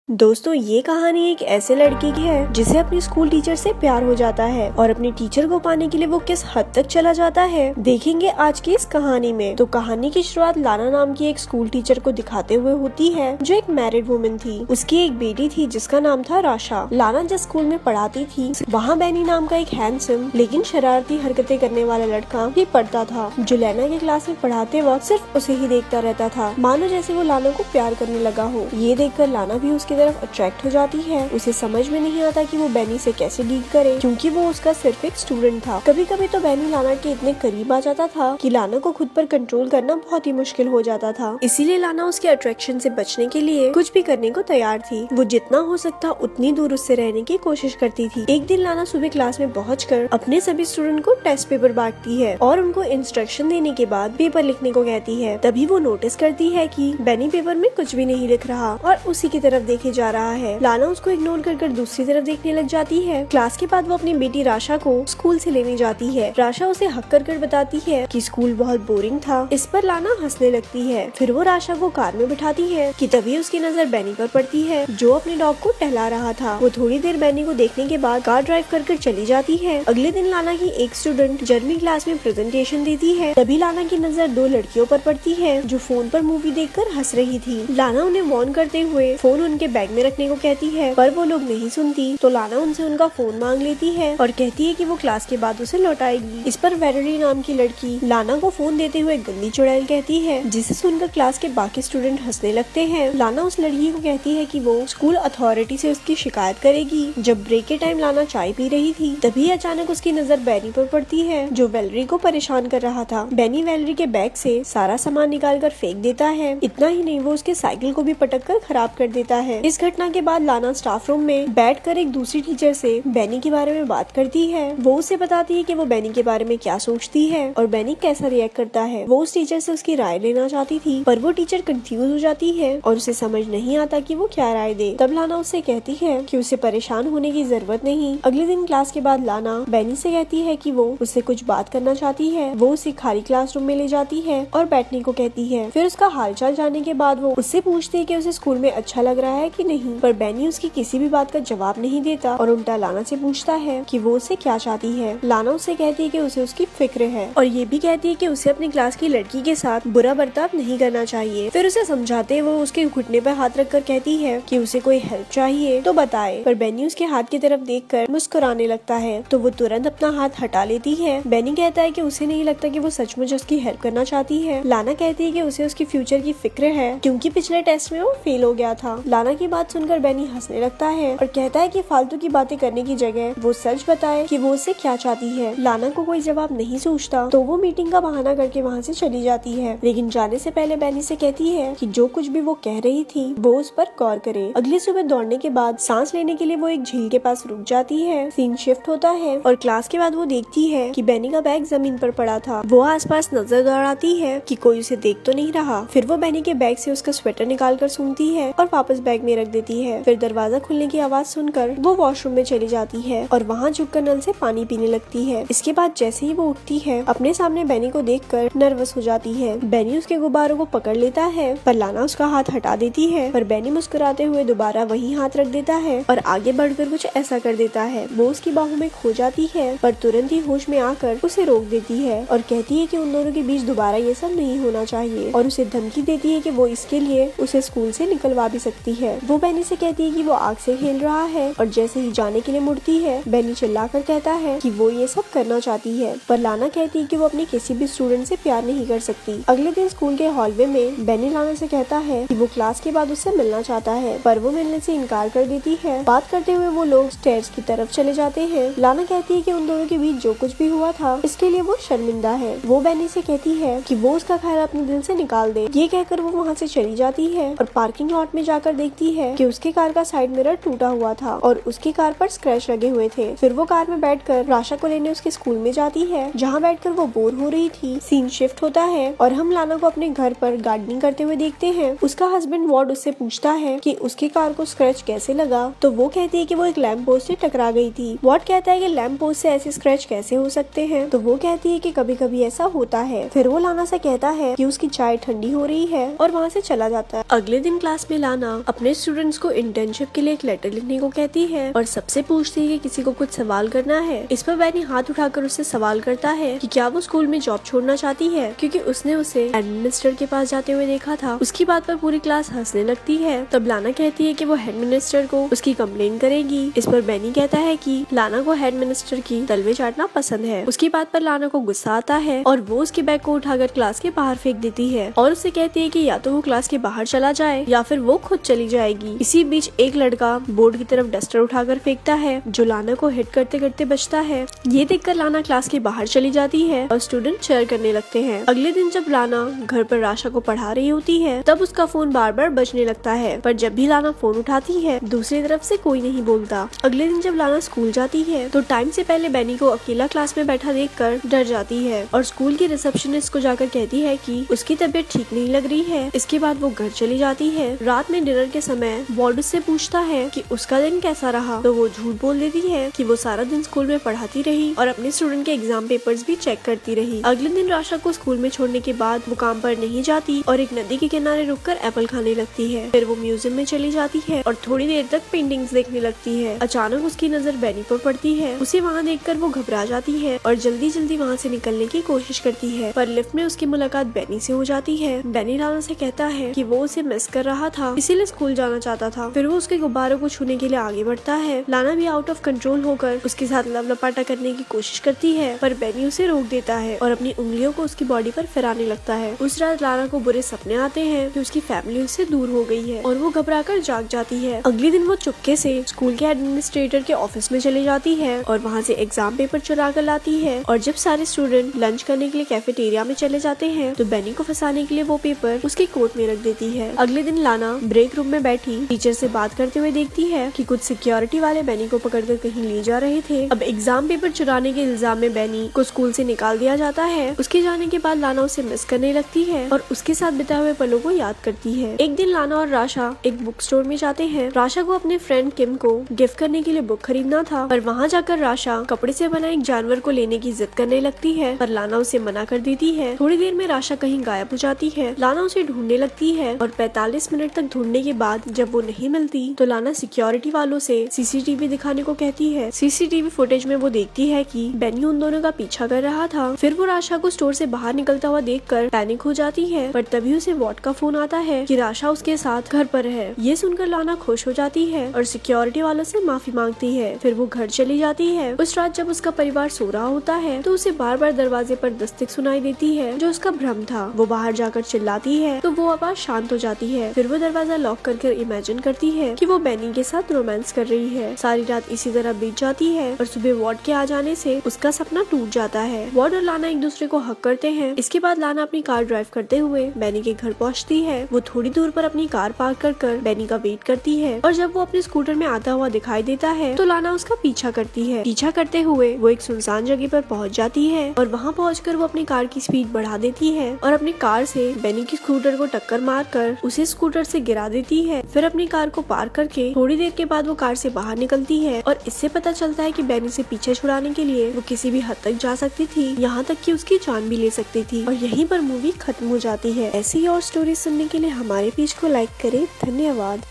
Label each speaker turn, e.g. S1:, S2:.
S1: दोस्तों ये कहानी एक ऐसे लड़के की है जिसे अपनी स्कूल टीचर से प्यार हो जाता है और अपनी टीचर को पाने के लिए वो किस हद तक चला जाता है देखेंगे आज की इस कहानी में। तो कहानी की शुरुआत लाना नाम की एक स्कूल टीचर को दिखाते हुए होती है जो एक मैरिड वुमन थी। उसकी एक बेटी थी जिसका नाम था राशा। लाना जिस स्कूल में पढ़ाती थी वहाँ बैनी नाम का एक हैंडसम लेकिन शरारती हरकतें करने वाला लड़का भी पढ़ता था जो लाना के क्लास में पढ़ाते वक्त सिर्फ उसे ही देखता रहता था, मानो जैसे वो लाना को प्यार करने लगा हो। ये देखकर लाना भी उसके तरफ अट्रैक्ट हो जाती है। उसे समझ में नहीं आता कि वो बैनी से कैसे डील करे क्योंकि वो उसका सिर्फ एक स्टूडेंट था। कभी कभी तो बैनी लाना के इतने करीब आ जाता था कि लाना को खुद पर कंट्रोल करना बहुत ही मुश्किल हो जाता था। इसीलिए लाना उसके अट्रैक्शन से बचने के लिए कुछ भी करने को तैयार थी। वो जितना हो सकता उतनी दूर उससे रहने की कोशिश करती थी। एक दिन लाना सुबह क्लास में पहुंचकर अपने सभी स्टूडेंट को टेस्ट पेपर बांटती है और उनको इंस्ट्रक्शन देने के बाद पेपर लिखने को कहती है। तभी वो नोटिस करती है कि बैनी पेपर में कुछ भी नहीं लिख रहा और उसी की तरफ देखे जा रहा है। लाना उसको इग्नोर कर दूसरी तरफ देखने लग जाती है। क्लास के बाद वो अपनी बेटी राशा को स्कूल से लेने जाती है। राशा उसे हक कर बताती है कि स्कूल बहुत बोरिंग था। इस पर लाना हंसने लगती है। फिर वो राशा को कार में बिठाती है कि तभी उसकी नजर बैनी पर पड़ती है जो अपने डॉग को टहला रहा था। वो थोड़ी देर बैनी को देखने के बाद कार ड्राइव कर चली जाती है। अगले दिन लाना की एक स्टूडेंट जर्मनी क्लास में प्रेजेंटेशन देती है। तभी लाना की नजर दो लड़कियों पर पड़ती है जो फोन पर मूवी देखकर हंस रही थी। लाना उन्हें वार्न करते हुए फोन उनके बैग में रखने को कहती है पर वो लोग नहीं सुनती तो लाना उनसे उनका फोन मांग लेती है और कहती है कि वो क्लास के बाद उसे लौटाएगी। इस पर वेलेरी नाम की लड़की लाना को फोन देते हुए गंदी चुड़ैल कहती है जिसे सुनकर क्लास के बाकी स्टूडेंट हंसने लगते हैं। लाना उस लड़की को कहती है कि वो स्कूल अथॉरिटी से उसकी शिकायत करेगी। जब ब्रेक के टाइम लाना चाय पी रही थी तभी अचानक उसकी नजर बैनी पर पड़ती है जो वेलेरी को परेशान कर रहा था। बैनी वेलेरी के बैग से सारा सामान निकाल कर फेंक देता है। इतना ही नहीं वो उसके साइकिल को भी पटक कर खराब कर देता है। इस घटना के बाद लाना स्टाफ रूम में बैठकर एक दूसरी टीचर से बैनी के बारे में बात करती है। वो उसे बताती है कि वो बैनी के बारे में क्या सोचती है और बैनी कैसा रिएक्ट करता है। वो उस टीचर से उसकी राय लेना चाहती थी पर वो टीचर कंफ्यूज हो जाती है और उसे समझ नहीं आता कि वो क्या राय दे। तब लाना उससे कहती है कि उसे परेशान होने की जरूरत नहीं। अगले दिन क्लास के बाद लाना बैनी से कहती है कि वो उससे कुछ बात करना चाहती है। वो उसे खाली क्लासरूम में ले जाती है और बैठने को कहती है। फिर उसका हालचाल जानने के बाद वो उससे पूछती है कि उसे स्कूल में अच्छा लग रहा है कि नहीं, पर बैनी उसकी किसी भी बात का जवाब नहीं देता और उल्टा लाना से पूछता है कि वो उसे क्या चाहती है। लाना उससे कहती है कि उसे उसकी फिक्र है और ये भी कहती है कि उसे अपनी क्लास की लड़की के साथ बुरा बर्ताव नहीं करना चाहिए। फिर उसे समझाते वो उसके घुटने पर हाथ रखकर कहती है कि उसे कोई हेल्प चाहिए तो बताए, पर बैनी उसके हाथ की तरफ देखकर मुस्कुराने लगता है तो वो तुरंत अपना हाथ हटा लेती है। बैनी कहता है कि उसे नहीं लगता कि वो सचमुच उसकी हेल्प करना चाहती है। लाना कहती है कि उसे उसकी फ्यूचर की फिक्र है क्योंकि पिछले टेस्ट में वो फेल हो गया था। लाना की बात सुनकर बैनी हंसने लगता है और कहता है कि फालतू की बातें करने की जगह वो सच बताए कि वो उससे क्या चाहती है। लाना को कोई जवाब नहीं सोचता तो वो मीटिंग का बहाना करके वहाँ से चली जाती है, लेकिन जाने से पहले बैनी से कहती है कि जो कुछ भी वो कह रही थी वो उस पर गौर करे। अगली सुबह दौड़ने के बाद सांस लेने के लिए वो एक झील के पास रुक जाती है। सीन शिफ्ट होता है और क्लास के बाद वो देखती है कि बैनी का बैग जमीन पर पड़ा था। वो आसपास नजर दौड़ाती है कि कोई उसे देख तो नहीं रहा। फिर वो बैनी के बैग से उसका स्वेटर निकाल कर सूंघती है और वापस बैग में रख देती है। फिर दरवाजा खुलने की आवाज सुनकर वो वॉशरूम में चली जाती है और वहाँ झुककर नल से पानी पीने लगती है। इसके बाद जैसे ही वो उठती है अपने सामने बैनी को देखकर नर्वस हो जाती है। बैनी उसके गुब्बारों को पकड़ लेता है पर लाना उसका हाथ हटा देती है, पर बैनी मुस्कुराते हुए दोबारा वही हाथ रख देता है और आगे बढ़कर कुछ ऐसा कर देता है। वो उसकी बाहों में खो जाती है पर तुरंत ही होश में आकर उसे रोक देती है और कहती है कि उन दोनों के बीच दोबारा ये सब नहीं होना चाहिए और उसे धमकी देती है कि वो इसके लिए उसे स्कूल से निकलवा भी सकती है। वो बैनी से कहती है कि वो आग से खेल रहा है और जैसे ही जाने के लिए मुड़ती है बैनी चिल्लाकर कहता है कि वो ये सब करना चाहती है, पर लाना कहती है कि वो अपने किसी भी स्टूडेंट से प्यार नहीं कर सकती। अगले दिन स्कूल के हॉलवे में बैनी लाना से कहता है कि वो क्लास के बाद उससे मिलना चाहता है पर वो मिलने से इनकार कर देती है। बात करते हुए वो लोग स्टेयर्स की तरफ चले जाते हैं। लाना कहती है कि उन दोनों के बीच जो कुछ भी हुआ था इसके लिए वो शर्मिंदा है। वो बैनी से कहती है कि वो उसका ख्याल अपने दिल से निकाल दे। ये कहकर वो वहाँ से चली जाती है और पार्किंग लॉट में जाकर देखती है कि उसके कार का साइड मिरर टूटा हुआ था और उसकी कार पर स्क्रैच लगे हुए थे। फिर वो कार में बैठकर राशा को लेने उसके स्कूल में जाती है जहाँ बैठकर वो बोर हो रही थी। सीन शिफ्ट होता है और हम लाना को अपने घर पर गार्डनिंग करते हुए देखते हैं। उसका हस्बैंड वॉर्ड उससे पूछता है कि उसकी कार को स्क्रैच कैसे लगा तो वो कहती है कि वो एक लैंप पोस्ट से टकरा गई थी। वॉर्ड कहता है कि लैंप पोस्ट से ऐसे स्क्रैच कैसे हो सकते हैं तो वो कहती है कि कभी कभी ऐसा होता है। फिर वो लाना से कहता है कि उसकी चाय ठंडी हो रही है और वहाँ से चला जाता है। अगले दिन क्लास में लाना अपने स्टूडेंट्स को इंटर्नशिप के लिए एक लेटर लिखने को कहती है और सबसे पूछती है कि किसी को कुछ सवाल करना है। इस पर बेनी हाथ उठाकर उससे सवाल करता है कि क्या वो स्कूल में जॉब छोड़ना चाहती है, क्योंकि उसने उसे हेडमिनिस्टर के पास जाते हुए देखा था। उसकी बात पर पूरी क्लास हंसने लगती है। तब लाना कहती है कि वो हेडमिनिस्टर को उसकी कंप्लेन करेगी। इस पर बेनी कहता है कि लाना को हेडमिनिस्टर की तलवे चाटना पसंद है। उसकी बात पर लाना को गुस्सा आता है और वो उसके बैग को उठाकर क्लास के बाहर फेंक देती है और उससे कहती है कि या तो वो क्लास के बाहर चला जाए या फिर वो खुद चली जाएगी। इसी बीच एक लड़का बोर्ड की तरफ डस्टर उठाकर फेंकता है जो लाना को हिट करते करते बचता है। ये देखकर लाना क्लास के बाहर चली जाती है और स्टूडेंट चेयर करने लगते हैं। अगले दिन जब लाना घर पर राशा को पढ़ा रही होती है तब उसका फोन बार बार बजने लगता है, पर जब भी लाना फोन उठाती है दूसरी तरफ से कोई नहीं बोलता। अगले दिन जब लाना स्कूल जाती है तो टाइम से पहले बेनी को अकेला क्लास में बैठा देखकर डर जाती है और स्कूल की रिसेप्शनिस्ट को जाकर कहती है कि उसकी तबीयत ठीक नहीं लग रही है। इसके बाद वो घर चली जाती है। रात में डिनर के समय वार्ड उससे पूछता है कि उसका दिन कैसा रहा, तो वो झूठ बोल देती है कि वो सारा दिन स्कूल में पढ़ाती रही और अपने स्टूडेंट के एग्जाम पेपर्स भी चेक करती रही। अगले दिन राशा को स्कूल में छोड़ने के बाद वो काम पर नहीं जाती और एक नदी के किनारे रुककर एप्पल खाने लगती है। फिर वो म्यूजियम में चली जाती है और थोड़ी देर तक पेंटिंग्स देखने लगती है। अचानक उसकी नजर बेनी पर पड़ती है। उसे वहाँ देखकर वो घबरा जाती है और जल्दी जल्दी वहाँ से निकलने की कोशिश करती है, पर लिफ्ट में उसकी मुलाकात बेनी से हो जाती है। बेनी लाना से कहता है कि वो उसे मिस कर रहा था, इसीलिए स्कूल जाना चाहता था। फिर वो उसके गुब्बारों को छूने के लिए आगे बढ़ता है। लाना भी आउट ऑफ कंट्रोल होकर उसके साथ लवलपाटा करने की कोशिश करती है, पर बेनी उसे रोक देता है और अपनी उंगलियों को उसकी बॉडी पर फिराने लगता है। उस रात लाना को बुरे सपने आते हैं कि उसकी फैमिली उससे दूर हो गई है और वो घबराकर जाग जाती है। अगले दिन वो चुपके से स्कूल के एडमिनिस्ट्रेटर के ऑफिस में चली जाती है और वहाँ से एग्जाम पेपर चुरा कर लाती है। और जब सारे स्टूडेंट लंच करने के लिए कैफेटेरिया में चले जाते हैं तो बेनी को फंसाने के लिए वो पेपर उसके कोट में रख देती है। अगले दिन लाना ब्रेक रूम में बैठी टीचर से बात करते हुए देखती है कि कुछ सिक्योरिटी वाले बेनी को पकड़कर कहीं ले जा रहे थे। अब एग्जाम पेपर चुराने के इल्जाम में बेनी को स्कूल से निकाल दिया जाता है। उसके जाने के बाद लाना उसे मिस करने लगती है और उसके साथ बिताए हुए पलों को याद करती है। एक दिन लाना और राशा एक बुक स्टोर में जाते हैं। राशा को अपने फ्रेंड किम को गिफ्ट करने के लिए बुक खरीदना था, पर वहाँ जाकर राशा कपड़े से बना एक जानवर को लेने की जिद करने लगती है, पर लाना उसे मना कर देती है। थोड़ी देर में राशा कहीं गायब हो जाती है। लाना उसे ढूंढने लगती है और 45 मिनट तक ढूंढने के बाद जब वो नहीं मिलती तो लाना सिक्योरिटी वालों से सीसीटीवी दिखाने को कहती है। सीसीटीवी फुटेज में वो देखती है कि बेनी उन दोनों का पीछा कर रहा था। फिर वो राशा को स्टोर से बाहर निकलता हुआ देखकर पैनिक हो जाती है, पर तभी उसे वॉट का फोन आता है कि राशा उसके साथ घर पर है। ये सुनकर लाना खुश हो जाती है और सिक्योरिटी वालों से माफी मांगती है। फिर वो घर चली जाती है। उस रात जब उसका परिवार सो रहा होता है तो उसे बार बार दरवाजे पर दस्तक सुनाई देती है, जो उसका भ्रम था। वो बाहर जाकर चिल्लाती है तो वो आवाज शांत हो जाती है। फिर वो दरवाजा लॉक करके इमेजिन करती है कि वो बेनी के साथ रोमांस कर रही है। सारी रात इसी तरह बीत जाती है और सुबह वार्ड के आ जाने से उसका सपना टूट जाता है। वार्ड और लाना एक दूसरे को हक करते हैं। इसके बाद लाना अपनी कार ड्राइव करते हुए बेनी के घर पहुँचती है। वो थोड़ी दूर पर अपनी कार पार्क कर बेनी का वेट करती है और जब वो अपने स्कूटर में आता हुआ दिखाई देता है तो लाना उसका पीछा करती है। पीछा करते हुए वो एक सुनसान जगह पर पहुंच जाती है और वहां पहुंचकर वो अपनी कार की स्पीड बढ़ा देती है और अपनी कार से बेनी की स्कूटर को टक्कर मारकर उसे स्कूटर से गिरा देती है। फिर अपनी कार को पार्क करके थोड़ी देर के बाद वो कार से बाहर निकलती है और इससे पता चलता है कि बेनी से पीछे छुड़ाने के लिए वो किसी भी हद तक जा सकती थी, यहाँ तक कि उसकी जान भी ले सकती थी। और यहीं पर मूवी खत्म हो जाती है। ऐसी और स्टोरी सुनने के लिए हमारे पेज को लाइक करें। धन्यवाद।